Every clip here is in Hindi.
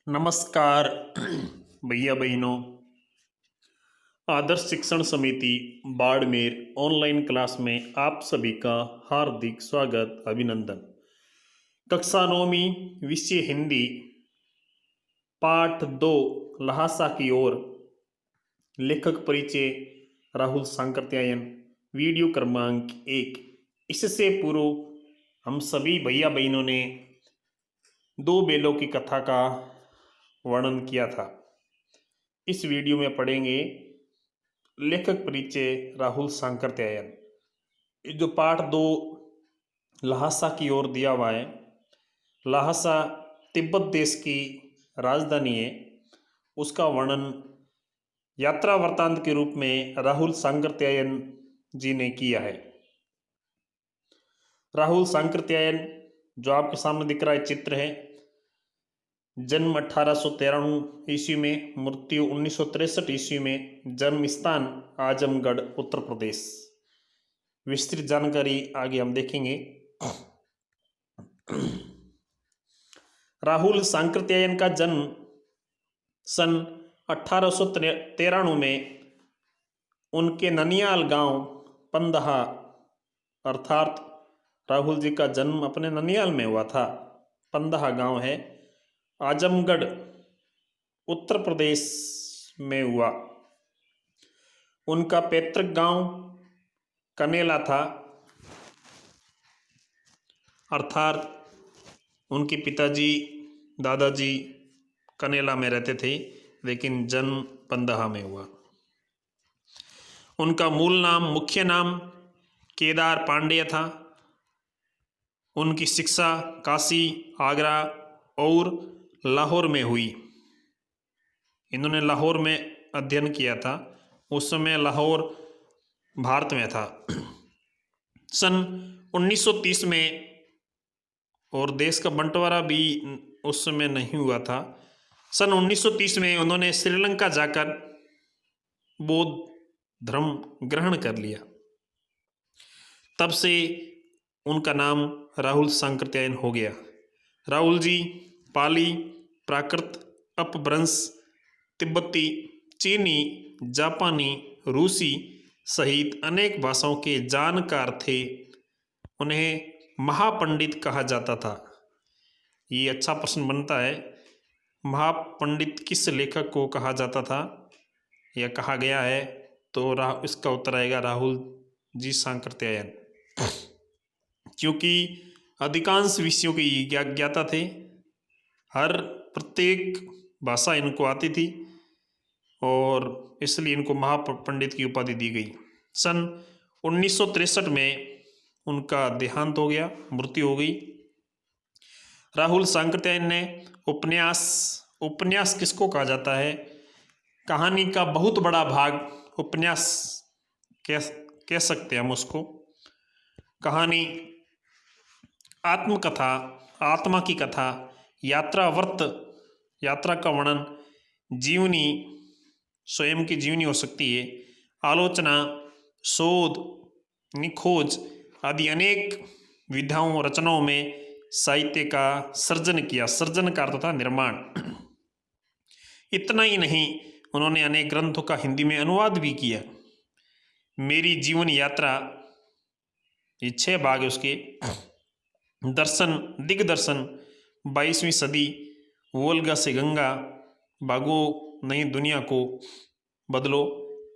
नमस्कार भैया बहनों। आदर्श शिक्षण समिति बाड़मेर ऑनलाइन क्लास में आप सभी का हार्दिक स्वागत अभिनंदन। कक्षा 9वीं विषय हिंदी पाठ 2 लहासा की ओर। लेखक परिचय राहुल सांकृत्यायन। वीडियो क्रमांक 1। इससे पूर्व हम सभी भैया बहनों ने दो बेलों की कथा का वर्णन किया था। इस वीडियो में पढ़ेंगे लेखक परिचय राहुल सांकृत्यायन। जो पाठ 2 लहासा की ओर दिया हुआ है, लहासा तिब्बत देश की राजधानी है। उसका वर्णन यात्रा वृत्तांत के रूप में राहुल सांकृत्यायन जी ने किया है। राहुल सांकृत्यायन जो आपके सामने दिख रहा है चित्र है, जन्म 1893 ईस्वी में, मृत्यु 1963 ईस्वी में, जन्म स्थान आजमगढ़ उत्तर प्रदेश। विस्तृत जानकारी आगे हम देखेंगे। राहुल सांकृत्यायन का जन्म सन 1893 में उनके ननियाल गांव पंदहा, अर्थात राहुल जी का जन्म अपने ननियाल में हुआ था। पंदहा गांव है, आजमगढ़ उत्तर प्रदेश में हुआ। उनका पैतृक गांव कनेला था, अर्थात उनके पिताजी दादाजी कनेला में रहते थे, लेकिन जन्म पंदहा में हुआ। उनका मूल नाम, मुख्य नाम केदार पांडेय था। उनकी शिक्षा काशी, आगरा और लाहौर में हुई। इन्होंने लाहौर में अध्ययन किया था। उस समय लाहौर भारत में था। सन 1930 में, और देश का बंटवारा भी उस समय नहीं हुआ था, सन 1930 में उन्होंने श्रीलंका जाकर बौद्ध धर्म ग्रहण कर लिया। तब से उनका नाम राहुल सांकृत्यायन हो गया। राहुल जी पाली, प्राकृत, अपभ्रंश, तिब्बती, चीनी, जापानी, रूसी सहित अनेक भाषाओं के जानकार थे। उन्हें महापंडित कहा जाता था। ये अच्छा प्रश्न बनता है, महापंडित किस लेखक को कहा जाता था या कहा गया है? तो इसका उत्तर आएगा राहुल जी सांकृत्यायन, क्योंकि अधिकांश विषयों की ज्ञाता थे। हर प्रत्येक भाषा इनको आती थी और इसलिए इनको महापंडित की उपाधि दी गई। सन 1963 में उनका देहांत हो गया, मृत्यु हो गई। राहुल सांकृत्यायन ने उपन्यास किसको कहा जाता है? कहानी का बहुत बड़ा भाग उपन्यास कह सकते हैं हम उसको। कहानी, आत्मकथा, आत्मा की कथा, यात्रा का वर्णन, जीवनी, स्वयं की जीवनी हो सकती है, आलोचना, शोध, निखोज आदि अनेक विधाओं रचनाओं में साहित्य का सृजन किया। सृजन का अर्थ था निर्माण। इतना ही नहीं, उन्होंने अनेक ग्रंथों का हिंदी में अनुवाद भी किया। मेरी जीवन यात्रा, ये 6 भाग है उसके। दर्शन, दिग्दर्शन, 22वीं सदी, वोल्गा से गंगा, भागो नई दुनिया को बदलो,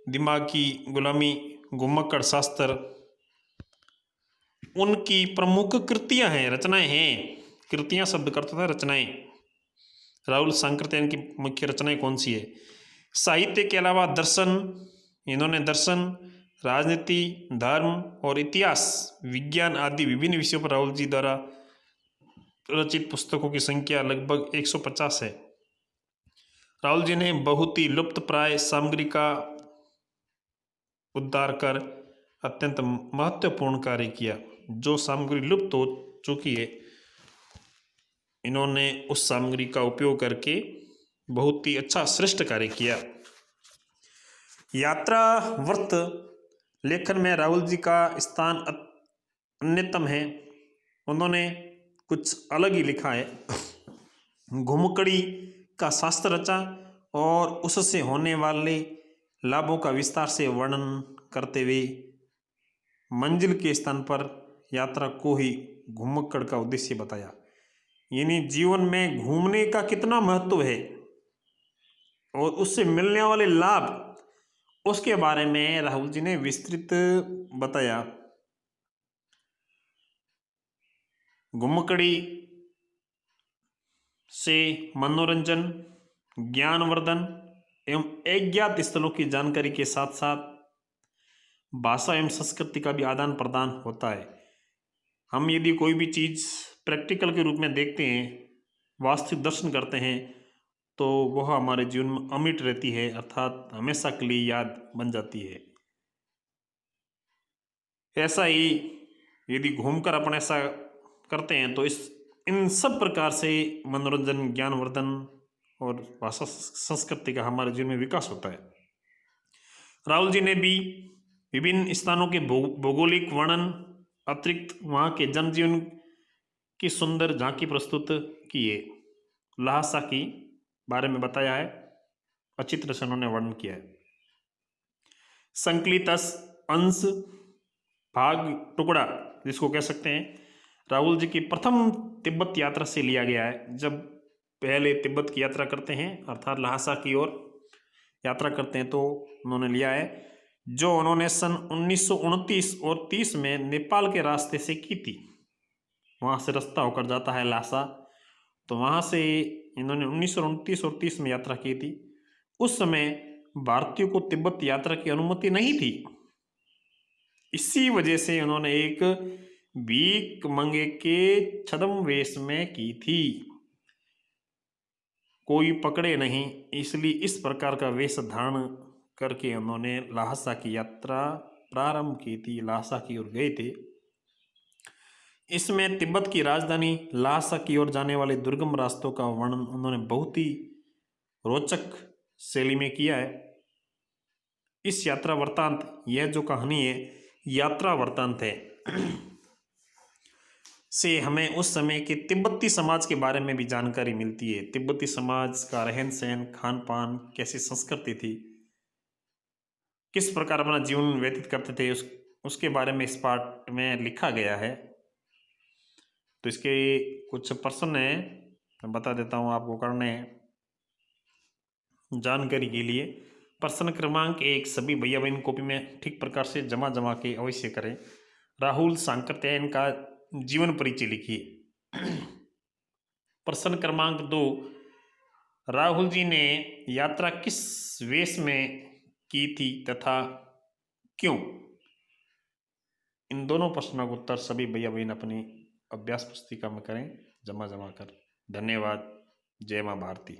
दिमाग की गुलामी, घुमक्कड़ शास्त्र उनकी प्रमुख कृतियां हैं, रचनाएं हैं। कृतियां शब्द करता था रचनाएं। राहुल सांकृत्यायन की मुख्य रचनाएं कौन सी है? साहित्य के अलावा दर्शन, इन्होंने दर्शन, राजनीति, धर्म और इतिहास, विज्ञान आदि विभिन्न विषयों पर राहुल जी द्वारा रचित पुस्तकों की संख्या लगभग 150 है। राहुल जी ने बहुत ही लुप्त प्राय सामग्री का उद्धार कर अत्यंत महत्वपूर्ण कार्य किया। जो सामग्री लुप्त हो चुकी है, इन्होंने उस सामग्री का उपयोग करके बहुत ही अच्छा श्रेष्ठ कार्य किया। यात्रा वृत्त लेखन में राहुल जी का स्थान अन्यतम है। उन्होंने कुछ अलग ही लिखा है। घुमकड़ी का शास्त्र रचा और उससे होने वाले लाभों का विस्तार से वर्णन करते हुए मंजिल के स्थान पर यात्रा को ही घुमक्कड़ का उद्देश्य बताया। यानी जीवन में घूमने का कितना महत्व है और उससे मिलने वाले लाभ, उसके बारे में राहुल जी ने विस्तृत बताया। घुमक्कड़ी से मनोरंजन, ज्ञानवर्धन एवं अज्ञात स्थलों की जानकारी के साथ साथ भाषा एवं संस्कृति का भी आदान प्रदान होता है। हम यदि कोई भी चीज़ प्रैक्टिकल के रूप में देखते हैं, वास्तविक दर्शन करते हैं, तो वह हमारे जीवन में अमिट रहती है, अर्थात हमेशा के लिए याद बन जाती है। ऐसा ही यदि घूमकर अपन ऐसा करते हैं तो इन सब प्रकार से मनोरंजन, ज्ञानवर्धन और भाषा संस्कृति का हमारे जीवन में विकास होता है। राहुल जी ने भी विभिन्न स्थानों के भौगोलिक वर्णन अतिरिक्त वहाँ के जनजीवन की सुंदर झांकी प्रस्तुत की है। लहासा की बारे में बताया है, अच्छी तरह से उन्होंने वर्णन किया है। संकलित अंश भाग टुकड़ा जिसको कह सकते हैं, राहुल जी की प्रथम तिब्बत यात्रा से लिया गया है। जब पहले तिब्बत की यात्रा करते हैं अर्थात लहासा की ओर यात्रा करते हैं तो उन्होंने लिया है, जो उन्होंने सन 1929 और 30 में नेपाल के रास्ते से की थी। वहाँ से रास्ता होकर जाता है लहासा, तो वहाँ से इन्होंने 1929 और 30 में यात्रा की थी। उस समय भारतीयों को तिब्बत यात्रा की अनुमति नहीं थी। इसी वजह से उन्होंने एक भीख मंगे के छद्म वेश में की थी। कोई पकड़े नहीं, इसलिए इस प्रकार का वेश धारण करके उन्होंने लहासा की यात्रा प्रारंभ की थी, लहासा की ओर गए थे। इसमें तिब्बत की राजधानी लहासा की ओर जाने वाले दुर्गम रास्तों का वर्णन उन्होंने बहुत ही रोचक शैली में किया है। इस यात्रा वृत्तांत, यह जो कहानी है यात्रा वृत्तांत है, से हमें उस समय के तिब्बती समाज के बारे में भी जानकारी मिलती है। तिब्बती समाज का रहन सहन, खान पान, कैसी संस्कृति थी, किस प्रकार अपना जीवन व्यतीत करते थे, उसके बारे में इस पाठ में लिखा गया है। तो इसके कुछ प्रश्न हैं, मैं बता देता हूँ आपको करने जानकारी के लिए। प्रश्न क्रमांक 1, सभी भैया बहन कॉपी में ठीक प्रकार से जमा के अवश्य करें। राहुल सांकृत्यायन का जीवन परिचय लिखिए। प्रश्न क्रमांक 2, राहुल जी ने यात्रा किस वेश में की थी तथा क्यों? इन दोनों प्रश्नों का उत्तर सभी भैया बहन अपनी अभ्यास पुस्तिका में करें जमा कर। धन्यवाद। जय मां भारती।